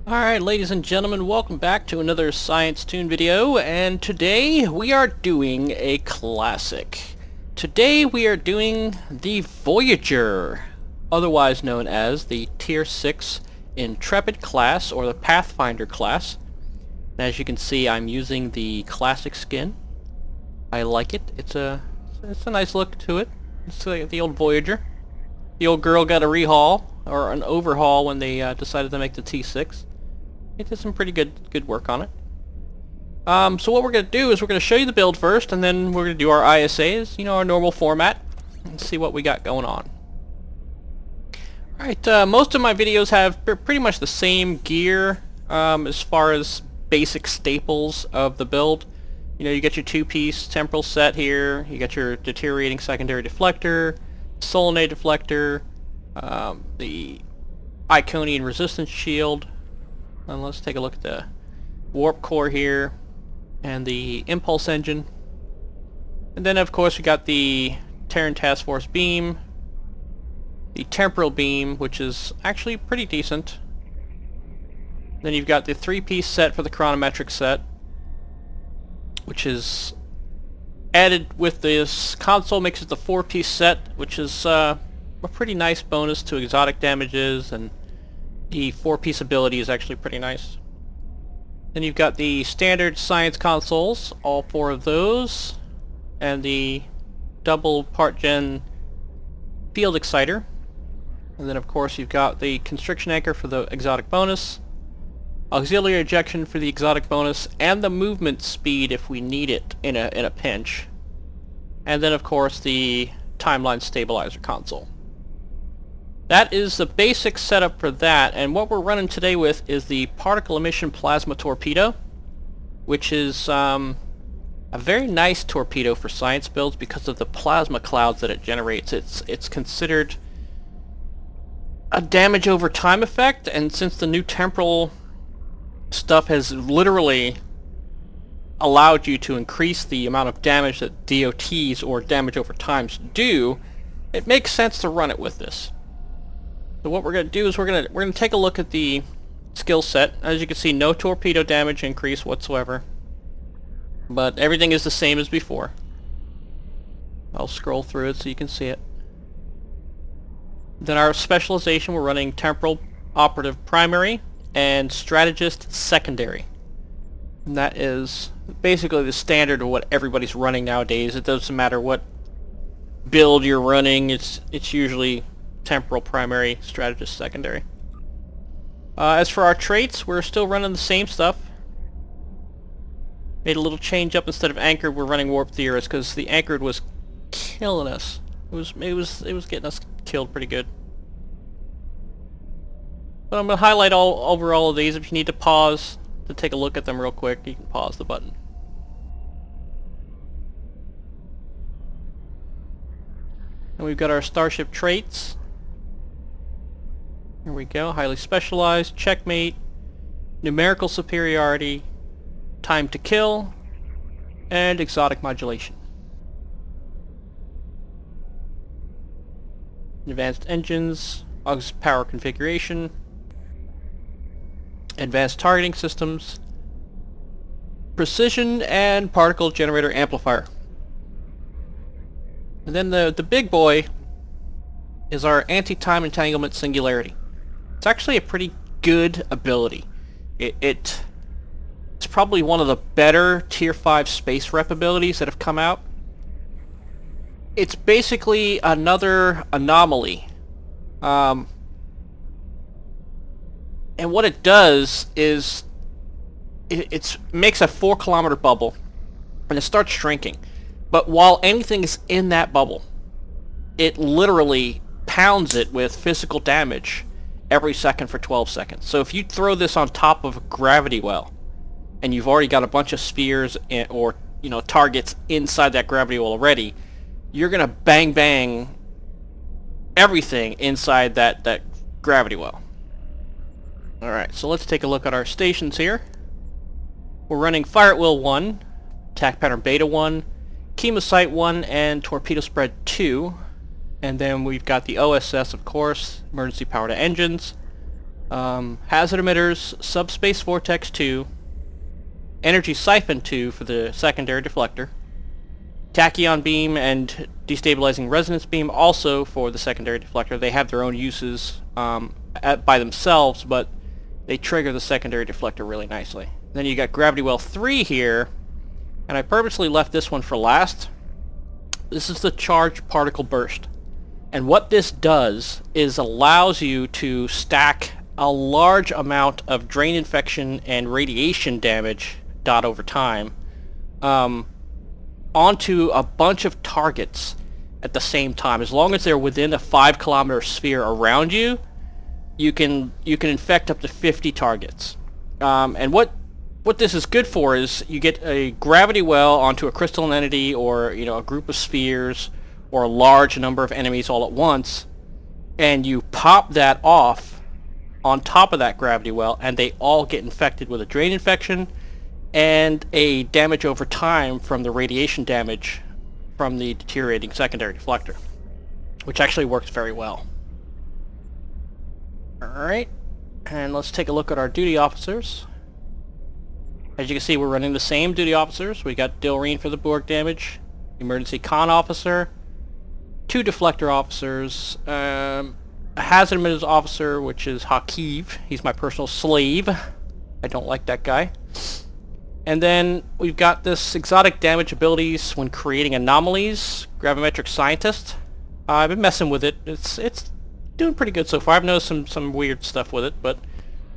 Alright, ladies and gentlemen, welcome back to another Science Tune video, and today we are doing a classic. Today we are doing the Voyager, otherwise known as the Tier 6 Intrepid class, or the Pathfinder class. And as you can see, I'm using the classic skin. I like it. It's a nice look to it. It's like the old Voyager. The old girl got a rehaul, or an overhaul, when they decided to make the T6. It did some pretty good work on it. So what we're going to do is we're going to show you the build first, and then we're going to do our ISAs, you know, our normal format, and see what we got going on. Alright, most of my videos have pretty much the same gear as far as basic staples of the build. You know, you get your two-piece temporal set here, you got your deteriorating secondary deflector, solenoid deflector, the Iconian resistance shield. And let's take a look at the warp core here, and the impulse engine. And then of course we got the Terran Task Force beam, the temporal beam, which is actually pretty decent. Then you've got the three-piece set for the chronometric set, which is added with this console, makes it the four-piece set, which is a pretty nice bonus to exotic damages, and the four-piece ability is actually pretty nice. Then you've got the standard science consoles, all four of those, and the double part-gen field exciter. And then of course you've got the constriction anchor for the exotic bonus, auxiliary ejection for the exotic bonus, and the movement speed if we need it in a pinch. And then of course the timeline stabilizer console. That is the basic setup for that, and what we're running today with is the particle emission plasma torpedo, which is a very nice torpedo for science builds because of the plasma clouds that it generates. It's considered a damage over time effect, and since the new temporal stuff has literally allowed you to increase the amount of damage that DOTs, or damage over times, do, it makes sense to run it with this. So what we're going to do is we're going to take a look at the skill set. As you can see, no torpedo damage increase whatsoever, but everything is the same as before. I'll scroll through it so you can see it. Then our specialization, we're running temporal operative primary and strategist secondary. And that is basically the standard of what everybody's running nowadays. It doesn't matter what build you're running, it's usually temporal primary, strategist secondary. As for our traits, we're still running the same stuff. Made a little change up. Instead of anchored, we're running warp theorist because the anchored was killing us. It was getting us killed pretty good. But I'm going to highlight over all of these. If you need to pause to take a look at them real quick, you can pause the button. And we've got our Starship Traits. Here we go. Highly specialized, checkmate, numerical superiority, time to kill, and exotic modulation. Advanced engines, aux power configuration, advanced targeting systems, precision, and particle generator amplifier. And then the big boy is our anti-time entanglement singularity. It's actually a pretty good ability. It's probably one of the better Tier 5 space rep abilities that have come out. It's basically another anomaly. And what it does is it makes a 4-kilometer bubble, and it starts shrinking. But while anything is in that bubble, it literally pounds it with physical damage every second for 12 seconds. So if you throw this on top of a gravity well, and you've already got a bunch of spheres or targets inside that gravity well already, you're gonna bang everything inside that gravity well. Alright, so let's take a look at our stations here. We're running Fire at Will 1, Attack Pattern Beta 1, Chemosite 1, and Torpedo Spread 2. And then we've got the OSS, of course, emergency power to engines. Hazard emitters, subspace vortex 2, energy siphon 2 for the secondary deflector, tachyon beam and destabilizing resonance beam also for the secondary deflector. They have their own uses by themselves, but they trigger the secondary deflector really nicely. Then you got gravity well 3 here, and I purposely left this one for last. This is the charged particle burst. And what this does is allows you to stack a large amount of drain infection and radiation damage dot over time onto a bunch of targets at the same time. As long as they're within a 5-kilometer sphere around you, you can infect up to 50 targets. And what this is good for is you get a gravity well onto a crystalline entity, or a group of spheres, or a large number of enemies all at once, and you pop that off on top of that gravity well, and they all get infected with a drain infection and a damage over time from the radiation damage from the deteriorating secondary deflector, which actually works very well. Alright, and let's take a look at our duty officers. As you can see, we're running the same duty officers. We got Dilreen for the Borg damage, emergency con officer, 2 deflector officers, a hazard emitters officer, which is Hakiv. He's my personal slave. I don't like that guy. And then we've got this exotic damage abilities when creating anomalies, gravimetric scientist. I've been messing with it. It's doing pretty good so far. I've noticed some weird stuff with it, but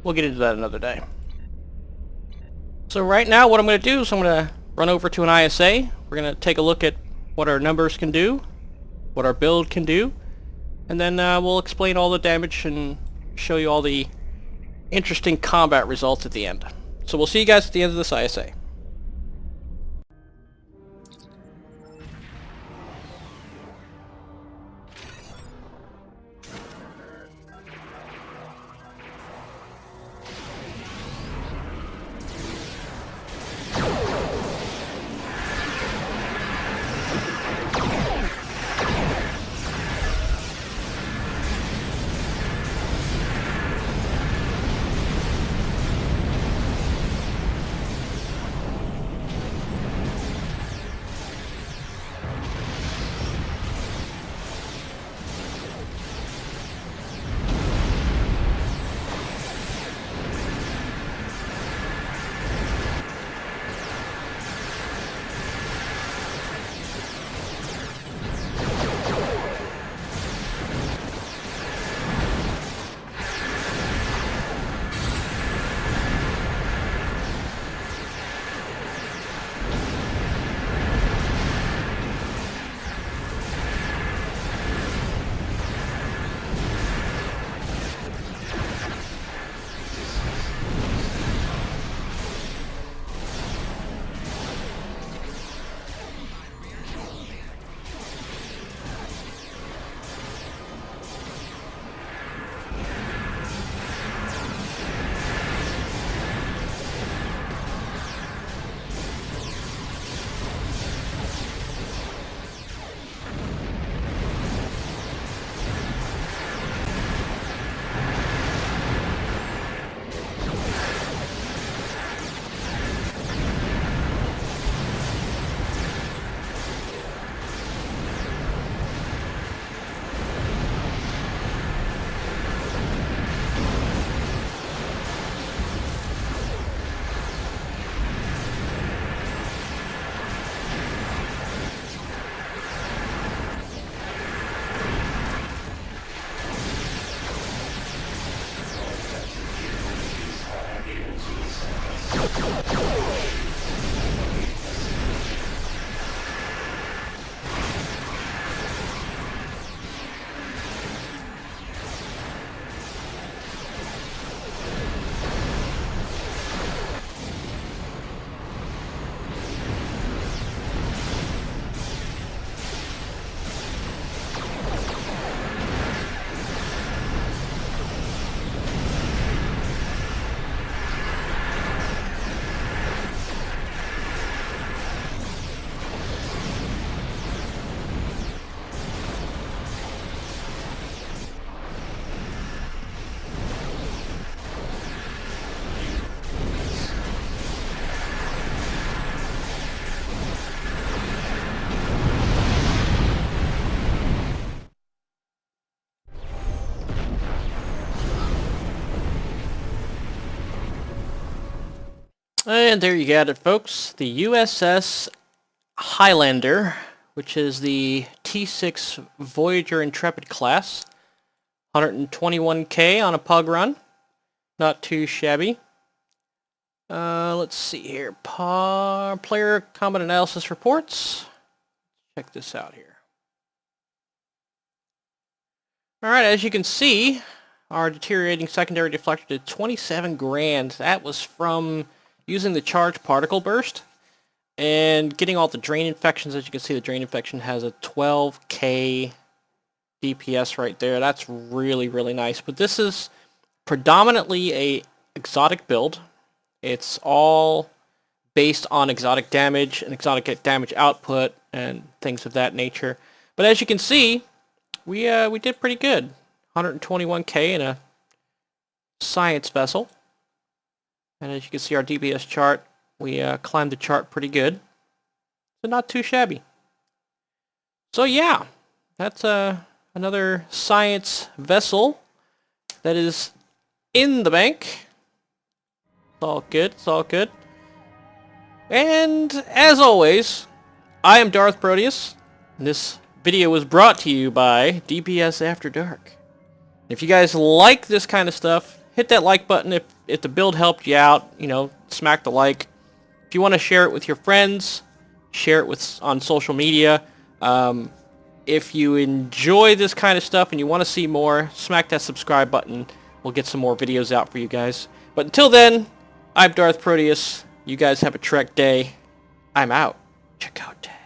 we'll get into that another day. So right now what I'm going to do is I'm going to run over to an ISA. We're going to take a look at what our numbers can do, what our build can do, and then we'll explain all the damage and show you all the interesting combat results at the end. So we'll see you guys at the end of this ISA. And there you got it, folks. The USS Highlander, which is the T6 Voyager Intrepid class. 121k on a pug run. Not too shabby. Let's see here. Player combat analysis reports. Check this out here. Alright, as you can see, our deteriorating secondary deflector did 27 grand. That was from using the charged particle burst and getting all the drain infections. As you can see, the drain infection has a 12k DPS right there. That's really, really nice. But this is predominantly a exotic build. It's all based on exotic damage and exotic damage output and things of that nature. But as you can see, we did pretty good. 121k in a science vessel. And as you can see, our DPS chart, we climbed the chart pretty good. So not too shabby. So yeah, that's another science vessel that is in the bank. It's all good, it's all good. And as always, I am DarthProtius, and this video was brought to you by DPS After Dark. If you guys like this kind of stuff, hit that like button if the build helped you out, you know, smack the like. If you want to share it with your friends, share it on social media. If you enjoy this kind of stuff and you want to see more, smack that subscribe button. We'll get some more videos out for you guys. But until then, I'm DarthProtius. You guys have a Trek day. I'm out. Check out Dad.